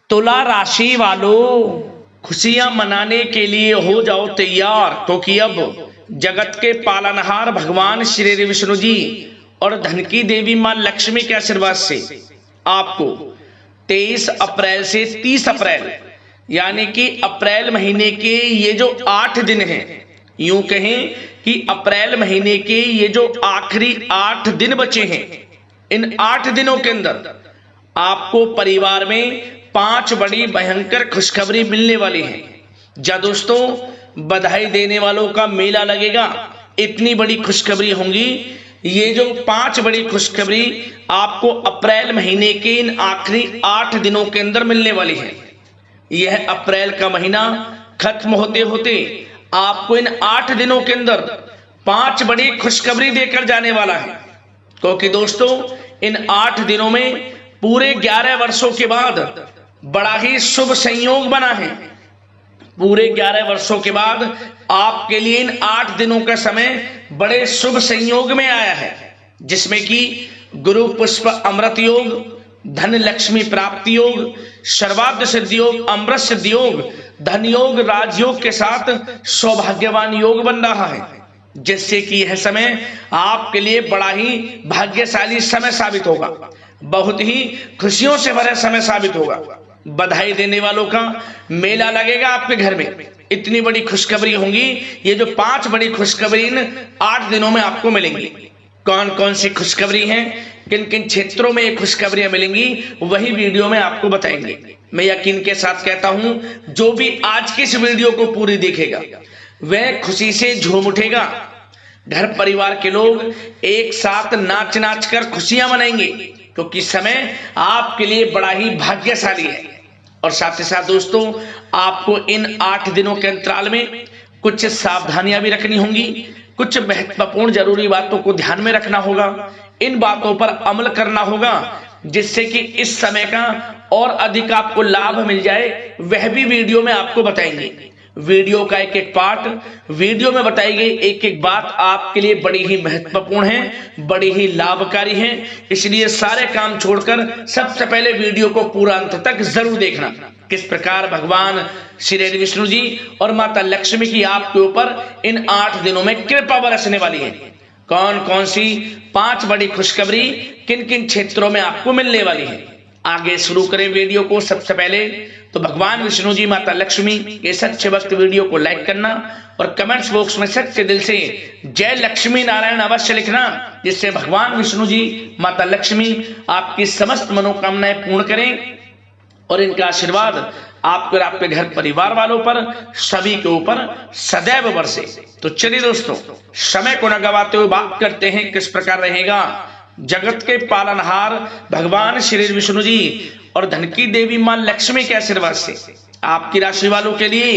तुला राशि वालों, खुशियां मनाने के लिए हो जाओ तैयार, क्योंकि अब जगत के पालनहार भगवान श्री विष्णु जी और धन की देवी मां लक्ष्मी के आशीर्वाद से आपको 23 अप्रैल से 30 अप्रैल यानी कि अप्रैल महीने के ये जो 8 दिन हैं, यूं कहें कि अप्रैल महीने के ये जो आखिरी 8 दिन बचे हैं, इन 8 दिनों के अंदर आपको परिवार में 5 बड़ी भयंकर खुशखबरी मिलने वाली है। जा दोस्तों, बधाई देने वालों का मेला लगेगा। इतनी बड़ी खुशखबरी होंगी। ये जो 5 बड़ी खुशखबरी आपको अप्रैल महीने के इन आखिरी 8 दिनों के अंदर मिलने वाली है। यह अप्रैल का महीना खत्म होते होते आपको इन 8 दिनों के अंदर 5 बड़ी खुशखबरी देकर जाने वाला है। क्योंकि दोस्तों, इन 8 दिनों में पूरे 11 वर्षों के बाद बड़ा ही शुभ संयोग बना है। पूरे 11 वर्षों के बाद आपके लिए इन 8 दिनों का समय बड़े शुभ संयोग में आया है, जिसमें कि गुरु पुष्प अमृत योग, धन लक्ष्मी प्राप्ति योग, सर्वार्थ सिद्धि योग, अमृत सिद्धि योग, धन योग, राजयोग के साथ सौभाग्यवान योग बन रहा है, जिससे कि यह समय आपके लिए बड़ा ही भाग्यशाली समय साबित होगा। बहुत ही खुशियों से भरा समय साबित होगा। बधाई देने वालों का मेला लगेगा आपके घर में। इतनी बड़ी खुशखबरी होंगी। ये जो 5 बड़ी खुशखबरी इन 8 दिनों में आपको मिलेंगी। कौन कौन सी खुशखबरी हैं, किन किन क्षेत्रों में ये खुशखबरियां मिलेंगी, वही वीडियो में आपको बताएंगे। मैं यकीन के साथ कहता हूं, जो भी आज की इस वीडियो को पूरी देखेगा वह खुशी से झूम उठेगा। घर परिवार के लोग एक साथ नाच नाच कर खुशियां मनाएंगे, क्योंकि समय आपके लिए बड़ा ही भाग्यशाली है। और साथ ही साथ दोस्तों, आपको इन 8 दिनों के अंतराल में कुछ सावधानियां भी रखनी होंगी। कुछ महत्वपूर्ण जरूरी बातों को ध्यान में रखना होगा। इन बातों पर अमल करना होगा, जिससे कि इस समय का और अधिक आपको लाभ मिल जाए, वह भी वीडियो में आपको बताएंगे। वीडियो का एक एक पार्ट, वीडियो में बताई गई एक एक बात आपके लिए बड़ी ही महत्वपूर्ण है, बड़ी ही लाभकारी है। इसलिए सारे काम छोड़कर सबसे पहले वीडियो को पूरा अंत तक जरूर देखना। किस प्रकार भगवान श्री विष्णु जी और माता लक्ष्मी की आपके ऊपर इन 8 दिनों में कृपा बरसने वाली है। कौन कौन सी 5 बड़ी खुशखबरी किन किन क्षेत्रों में आपको मिलने वाली है। आगे शुरू करें वीडियो को। सबसे पहले तो भगवान विष्णु जी, माता लक्ष्मी के सच्चे भक्त वीडियो को लाइक करना और कमेंट्स बॉक्स में सच्चे दिल से जय लक्ष्मी नारायण अवश्य लिखना, जिससे भगवान विष्णु जी, माता लक्ष्मी आपकी समस्त मनोकामनाएं पूर्ण करें और इनका आशीर्वाद आपके और आपके घर परिवार वालों पर, सभी के ऊपर सदैव बरसे। तो चलिए दोस्तों, समय को न गवाते हुए बात करते हैं किस प्रकार रहेगा जगत के पालनहार भगवान श्री विष्णु जी और धन की देवी मां लक्ष्मी के आशीर्वाद से आपकी राशि वालों के लिए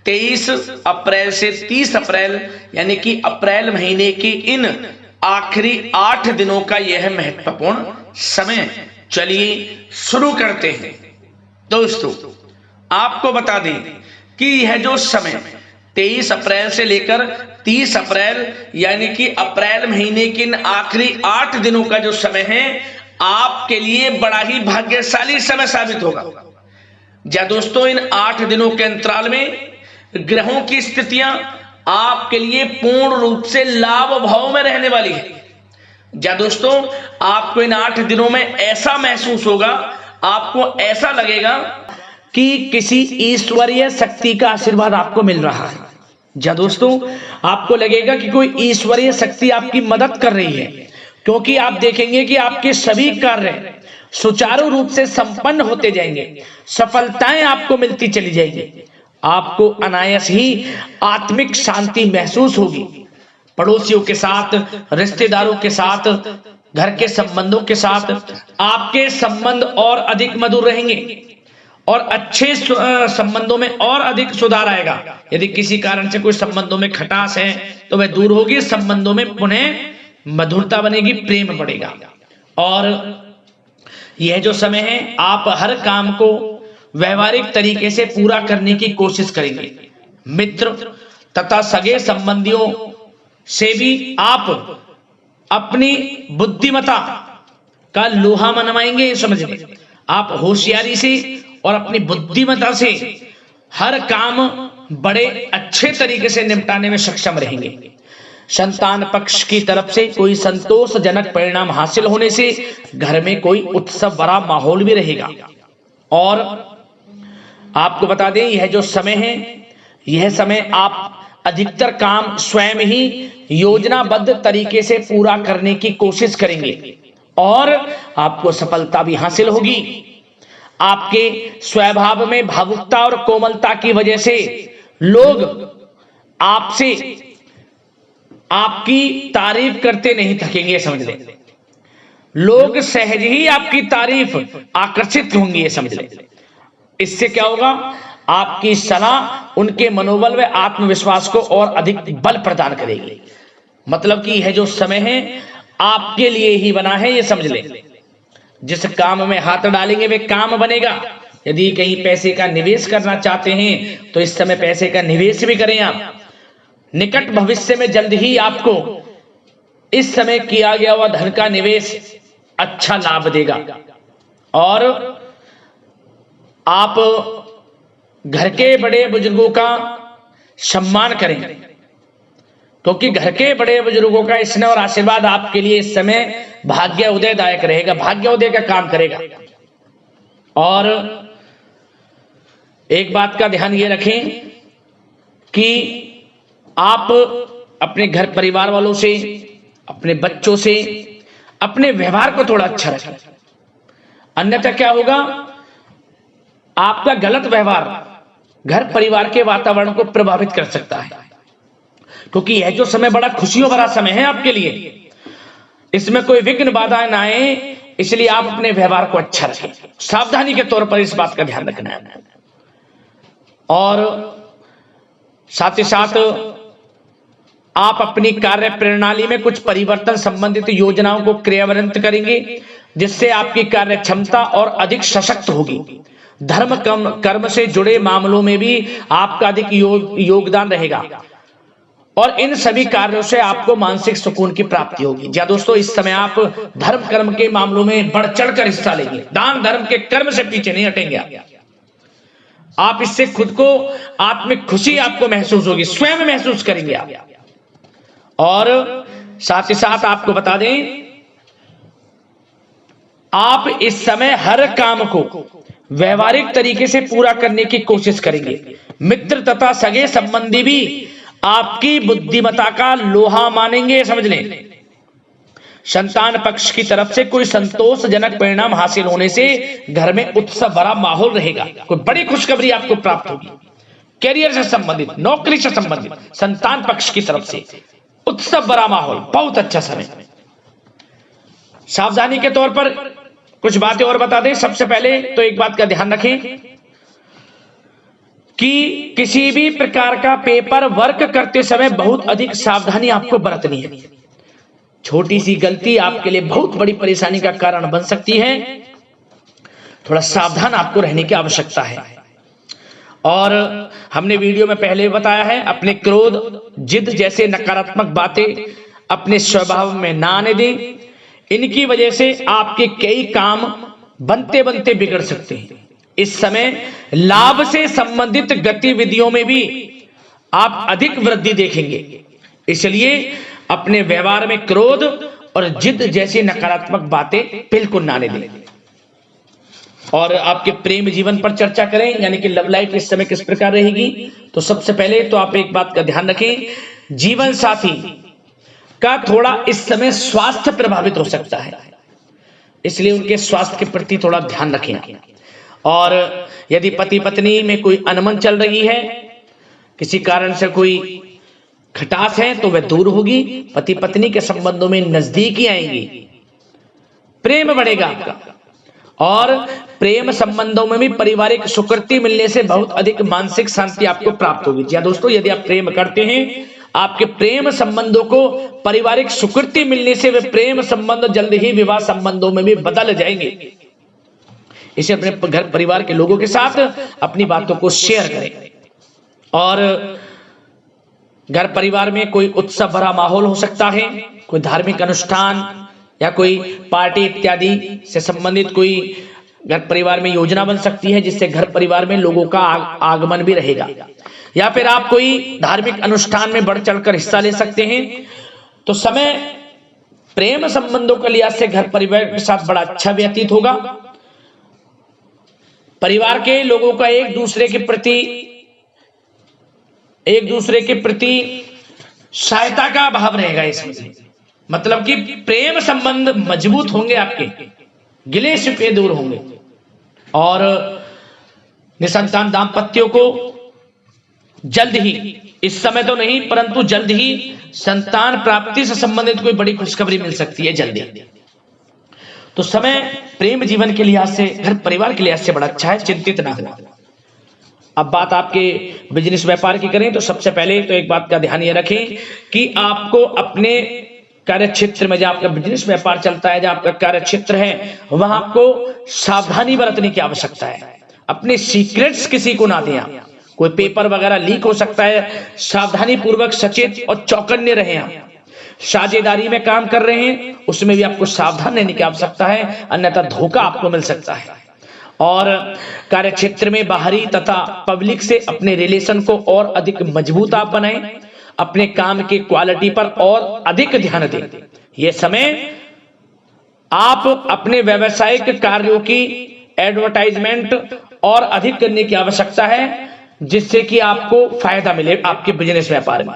23 अप्रैल से 30 अप्रैल यानी कि अप्रैल महीने के इन आखिरी 8 दिनों का यह महत्वपूर्ण समय। चलिए शुरू करते हैं। दोस्तों, आपको बता दें कि यह जो समय 23 अप्रैल से लेकर 30 अप्रैल यानी कि अप्रैल महीने के इन आखिरी 8 दिनों का जो समय है, आपके लिए बड़ा ही भाग्यशाली समय साबित होगा। जा दोस्तों, इन 8 दिनों के अंतराल में ग्रहों की स्थितियां आपके लिए पूर्ण रूप से लाभ भाव में रहने वाली है। जा दोस्तों, आपको इन 8 दिनों में ऐसा महसूस होगा, आपको ऐसा लगेगा कि किसी ईश्वरीय शक्ति का आशीर्वाद आपको मिल रहा है। जा दोस्तों, आपको लगेगा कि कोई ईश्वरीय शक्ति आपकी मदद कर रही है, क्योंकि आप देखेंगे कि आपके सभी कार्य सुचारू रूप से संपन्न होते जाएंगे, सफलताएं आपको मिलती चली जाएंगी। आपको अनायास ही आत्मिक शांति महसूस होगी। पड़ोसियों के साथ, रिश्तेदारों के साथ, घर के संबंधों के साथ आपके संबंध और अधिक मधुर रहेंगे और अच्छे संबंधों में और अधिक सुधार आएगा। यदि किसी कारण से कोई संबंधों में खटास है तो वह दूर होगी, संबंधों में पुनः मधुरता बनेगी, प्रेम बढ़ेगा। और यह जो समय है, आप हर काम को व्यवहारिक तरीके से पूरा करने की कोशिश करेंगे। मित्र तथा सगे संबंधियों से भी आप अपनी बुद्धिमत्ता का लोहा मनवाएंगे। समझ लें, आप होशियारी से और अपनी बुद्धिमत्ता से हर काम बड़े अच्छे तरीके से निपटाने में सक्षम रहेंगे। संतान पक्ष की तरफ से कोई संतोषजनक परिणाम हासिल होने से घर में कोई उत्सव भरा माहौल भी रहेगा। और आपको बता दें, यह जो समय है, यह समय आप अधिकतर काम स्वयं ही योजनाबद्ध तरीके से पूरा करने की कोशिश करेंगे और आपको सफलता भी हासिल होगी। आपके स्वभाव में भावुकता और कोमलता की वजह से लोग आपसे आपकी तारीफ करते नहीं थकेंगे, समझ लें। लोग सहज ही आपकी तारीफ आकर्षित होंगी, ये समझ लें। इससे क्या होगा, आपकी सलाह उनके मनोबल व आत्मविश्वास को और अधिक बल प्रदान करेगी। मतलब कि यह जो समय है आपके लिए ही बना है, ये समझ लें। जिस काम में हाथ डालेंगे वे काम बनेगा। यदि कहीं पैसे का निवेश करना चाहते हैं तो इस समय पैसे का निवेश भी करें आप। निकट भविष्य में जल्द ही आपको इस समय किया गया हुआ धन का निवेश अच्छा लाभ देगा। और आप घर के बड़े बुजुर्गों का सम्मान करें, क्योंकि घर के बड़े बुजुर्गों का स्नेह और आशीर्वाद आपके लिए इस समय भाग्य उदयदायक रहेगा, भाग्य उदय का काम करेगा। और एक बात का ध्यान ये रखें कि आप अपने घर परिवार वालों से, अपने बच्चों से अपने व्यवहार को थोड़ा अच्छा रखें। अन्यथा क्या होगा, आपका गलत व्यवहार घर परिवार के वातावरण को प्रभावित कर सकता है। क्योंकि यह जो समय बड़ा खुशियों भरा समय है आपके लिए, इसमें कोई विघ्न बाधाएं ना आए, इसलिए आप अपने व्यवहार को अच्छा रखें। सावधानी के तौर पर इस बात का ध्यान रखना है। और साथ ही साथ आप अपनी कार्य प्रणाली में कुछ परिवर्तन संबंधित योजनाओं को क्रियान्वित करेंगे, जिससे आपकी कार्य क्षमता और अधिक सशक्त होगी। धर्म कर्म से जुड़े मामलों में भी आपका अधिक योगदान रहेगा और इन सभी कार्यों से आपको मानसिक सुकून की प्राप्ति होगी। जी दोस्तों, इस समय आप धर्म कर्म के मामलों में बढ़ चढ़कर हिस्सा लेंगे। दान धर्म के कर्म से पीछे नहीं हटेंगे आप। इससे खुद को आत्मिक खुशी आपको महसूस होगी, स्वयं महसूस करेंगे आप। और साथ ही साथ आपको बता दें, आप इस समय हर काम को व्यवहारिक तरीके से पूरा करने की कोशिश करेंगे। मित्र तथा सगे संबंधी भी आपकी बुद्धिमत्ता का लोहा मानेंगे, समझ लें। संतान पक्ष की तरफ से कोई संतोषजनक परिणाम हासिल होने से घर में उत्सव भरा माहौल रहेगा। कोई बड़ी खुशखबरी आपको प्राप्त होगी। कैरियर से संबंधित, नौकरी से संबंधित, संतान पक्ष की तरफ से उत्सव भरा माहौल, बहुत अच्छा समय। सावधानी के तौर पर कुछ बातें और बता दें। सबसे पहले तो एक बात का ध्यान रखें कि किसी भी प्रकार का पेपर वर्क करते समय बहुत अधिक सावधानी आपको बरतनी है। छोटी सी गलती आपके लिए बहुत बड़ी परेशानी का कारण बन सकती है। थोड़ा सावधान आपको रहने की आवश्यकता है। और हमने वीडियो में पहले बताया है, अपने क्रोध, जिद जैसे नकारात्मक बातें अपने स्वभाव में ना आने दें। इनकी वजह से आपके कई काम बनते बनते बिगड़ सकते हैं। इस समय लाभ से संबंधित गतिविधियों में भी आप अधिक वृद्धि देखेंगे। इसलिए अपने व्यवहार में क्रोध और जिद जैसी नकारात्मक बातें बिल्कुल ना आने दें। और आपके प्रेम जीवन पर चर्चा करें, यानी कि लव लाइफ इस समय किस प्रकार रहेगी। तो सबसे पहले तो आप एक बात का ध्यान रखें, जीवन साथी का थोड़ा इस समय स्वास्थ्य प्रभावित हो सकता है, इसलिए उनके स्वास्थ्य के प्रति थोड़ा ध्यान रखें। और यदि पति पत्नी में कोई अनबन चल रही है, किसी कारण से कोई खटास है, तो वह दूर होगी। पति पत्नी के संबंधों में नजदीकी आएंगी, प्रेम बढ़ेगा आपका। और प्रेम संबंधों में भी पारिवारिक स्वीकृति मिलने से बहुत अधिक मानसिक शांति आपको प्राप्त होगी। जी दोस्तों, यदि आप प्रेम करते हैं, आपके प्रेम संबंधों को पारिवारिक स्वीकृति मिलने से वे प्रेम संबंध जल्द ही विवाह संबंधों में भी बदल जाएंगे। इसे अपने घर परिवार के लोगों के साथ अपनी बातों को शेयर करें। और घर परिवार में कोई उत्सव भरा माहौल हो सकता है, कोई धार्मिक अनुष्ठान या कोई पार्टी इत्यादि से संबंधित कोई घर परिवार में योजना बन सकती है जिससे घर परिवार में लोगों का आगमन भी रहेगा, या फिर आप कोई धार्मिक अनुष्ठान में बढ़ चढ़कर हिस्सा ले सकते हैं। तो समय प्रेम संबंधों के लिहाज से घर परिवार के साथ बड़ा अच्छा व्यतीत होगा। परिवार के लोगों का एक दूसरे के प्रति सहायता का भाव रहेगा इसमें, मतलब कि प्रेम संबंध मजबूत होंगे, आपके गिले शिकवे दूर होंगे। और निसंतान दाम्पत्यों को जल्द ही, इस समय तो नहीं परंतु जल्द ही संतान प्राप्ति से संबंधित कोई बड़ी खुशखबरी मिल सकती है जल्दी। तो समय प्रेम जीवन के लिहाज से, घर परिवार के लिहाज से बड़ा अच्छा है, चिंतित ना हो। अब बात आपके बिजनेस व्यापार की करें तो सबसे पहले तो एक बात का ध्यान ये रखें कि आपको अपने कार्य क्षेत्र में, जहां आपका बिजनेस व्यापार चलता है, जहां आपका कार्य क्षेत्र है, वहां आपको सावधानी बरतने की आवश्यकता है। अपने सीक्रेट्स किसी को ना दें। कोई पेपर वगैरह लीक हो सकता है, सावधानी पूर्वक सचेत और चौकन्ने रहें। आप साझेदारी में काम कर रहे हैं उसमें भी आपको सावधान रहने की आवश्यकता है, अन्यथा धोखा आपको मिल सकता है। और कार्य क्षेत्र में बाहरी तथा पब्लिक से अपने रिलेशन को और अधिक मजबूत आप बनाएं। अपने काम की क्वालिटी पर और अधिक ध्यान दें। यह समय आप अपने व्यावसायिक कार्यों की एडवर्टाइजमेंट और अधिक करने की आवश्यकता है, जिससे कि आपको फायदा मिले आपके बिजनेस व्यापार में।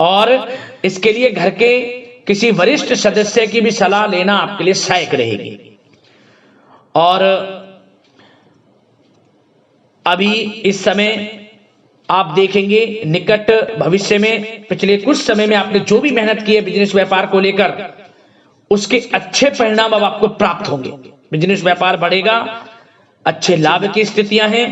और इसके लिए घर के किसी वरिष्ठ सदस्य की भी सलाह लेना आपके लिए सहायक रहेगी। और अभी इस समय आप देखेंगे निकट भविष्य में, पिछले कुछ समय में आपने जो भी मेहनत की है बिजनेस व्यापार को लेकर, उसके अच्छे परिणाम अब आपको प्राप्त होंगे। बिजनेस व्यापार बढ़ेगा, अच्छे लाभ की स्थितियां हैं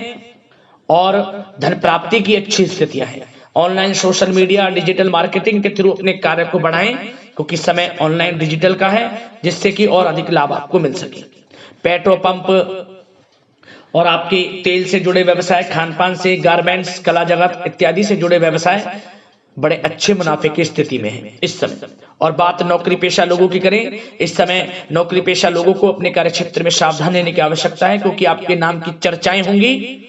और धन प्राप्ति की अच्छी स्थितियां हैं। Online social media digital marketing के थ्रू अपने कार्य को बढ़ाएं, क्योंकि समय ऑनलाइन डिजिटल का है, जिससे कि और अधिक लाभ आपको मिल सके। पेट्रोल पंप और आपके तेल से जुड़े व्यवसाय, खान पान से, गारमेंट्स, कला जगत इत्यादि से जुड़े व्यवसाय बड़े अच्छे मुनाफे की स्थिति में है इस समय। और बात नौकरी पेशा लोगों की करें, इस समय नौकरी पेशा लोगों को अपने कार्य क्षेत्र में सावधान रहने की आवश्यकता है, क्योंकि आपके नाम की चर्चाएं होंगी।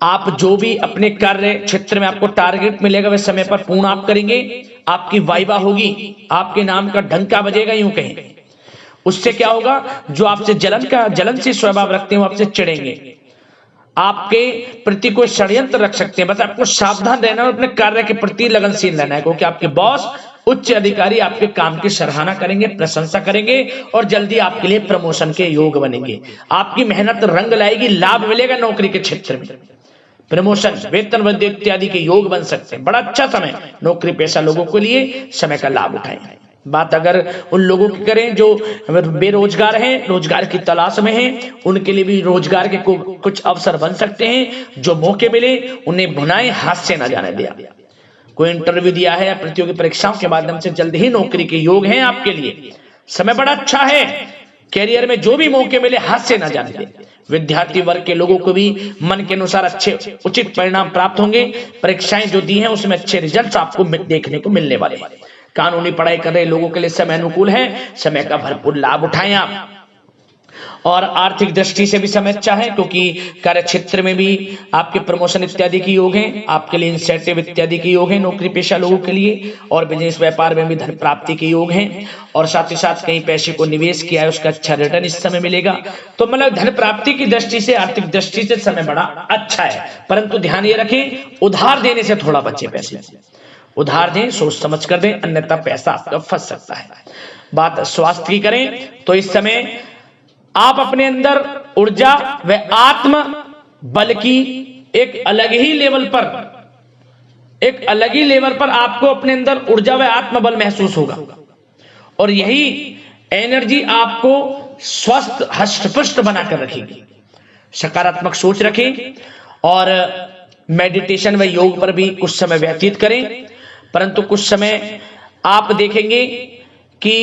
आप जो भी अपने कार्य क्षेत्र में आपको टारगेट मिलेगा वह समय पर पूर्ण आप करेंगे। आपकी वाइवा होगी, आपके नाम का डंका बजेगा, यूं कहें। उससे क्या होगा, जो आपसे जलन से स्वभाव रखते हैं वो आपसे चिढ़ेंगे, आपके प्रति कोई षड्यंत्र रख सकते हैं। बस आपको सावधान रहना और अपने कार्य के प्रति लगनशील रहना है, क्योंकि आपके बॉस, उच्च अधिकारी आपके काम की सराहना करेंगे, प्रशंसा करेंगे और जल्दी आपके लिए प्रमोशन के योग बनेंगे। आपकी मेहनत रंग लाएगी, लाभ मिलेगा नौकरी के क्षेत्र में, प्रमोशन, वेतन वृद्धि इत्यादि के योग बन सकते हैं। बड़ा अच्छा समय नौकरी पेशा लोगों के लिए, समय का लाभ उठाएं। बात अगर उन लोगों की करें जो बेरोजगार हैं, रोजगार की तलाश में हैं, उनके लिए भी रोजगार के कुछ अवसर बन सकते हैं। जो मौके मिले उन्हें भुनाएं, हाथ से ना जाने दिया। कोई इंटरव्यू दिया है या प्रतियोगी परीक्षाओं के माध्यम से जल्द ही नौकरी के योग हैं आपके लिए। समय बड़ा अच्छा है, कैरियर में जो भी मौके मिले हाथ से ना जाने दें। विद्यार्थी वर्ग के लोगों को भी मन के अनुसार अच्छे उचित परिणाम प्राप्त होंगे। परीक्षाएं जो दी हैं उसमें अच्छे रिजल्ट आपको देखने को मिलने वाले हैं। कानूनी पढ़ाई कर रहे लोगों के लिए समय अनुकूल है, समय का भरपूर लाभ उठाएं आप। और आर्थिक दृष्टि से भी समय अच्छा है, क्योंकि कार्य क्षेत्र में भी आपके प्रमोशन इत्यादि के योग हैं, आपके लिए इंसेंटिव इत्यादि के योग हैं नौकरी पेशा लोगों के लिए। और बिजनेस व्यापार में भी धन प्राप्ति के योग हैं, और साथ ही साथ कहीं पैसे को निवेश किया है उसका अच्छा रिटर्न इस समय मिलेगा। तो मतलब धन प्राप्ति की दृष्टि से, आर्थिक दृष्टि से समय बड़ा अच्छा है। परंतु ध्यान ये रखें, उधार देने से थोड़ा बचे। पैसे उधार दें, सोच समझ कर दें, अन्यथा पैसा आपका फंस सकता है। बात स्वास्थ्य की करें तो इस समय आप अपने अंदर ऊर्जा व आत्म बल की एक अलग ही लेवल पर आपको अपने अंदर ऊर्जा व आत्म बल महसूस होगा। और यही एनर्जी आपको स्वस्थ हष्ट-पुष्ट बनाकर रखेगी। सकारात्मक सोच रखें और मेडिटेशन व योग पर भी कुछ समय व्यतीत करें। परंतु कुछ समय आप देखेंगे कि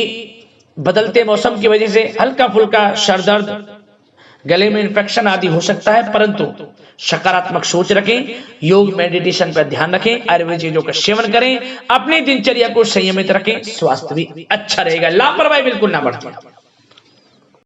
बदलते मौसम की वजह से हल्का फुल्का सर दर्द, गले में इंफेक्शन आदि हो सकता है, परंतु सकारात्मक सोच रखें, योग मेडिटेशन पर ध्यान रखें, आयुर्वेद चीजों का सेवन करें, अपनी दिनचर्या को संयमित रखें, स्वास्थ्य भी अच्छा रहेगा। लापरवाही बिल्कुल ना बरतें।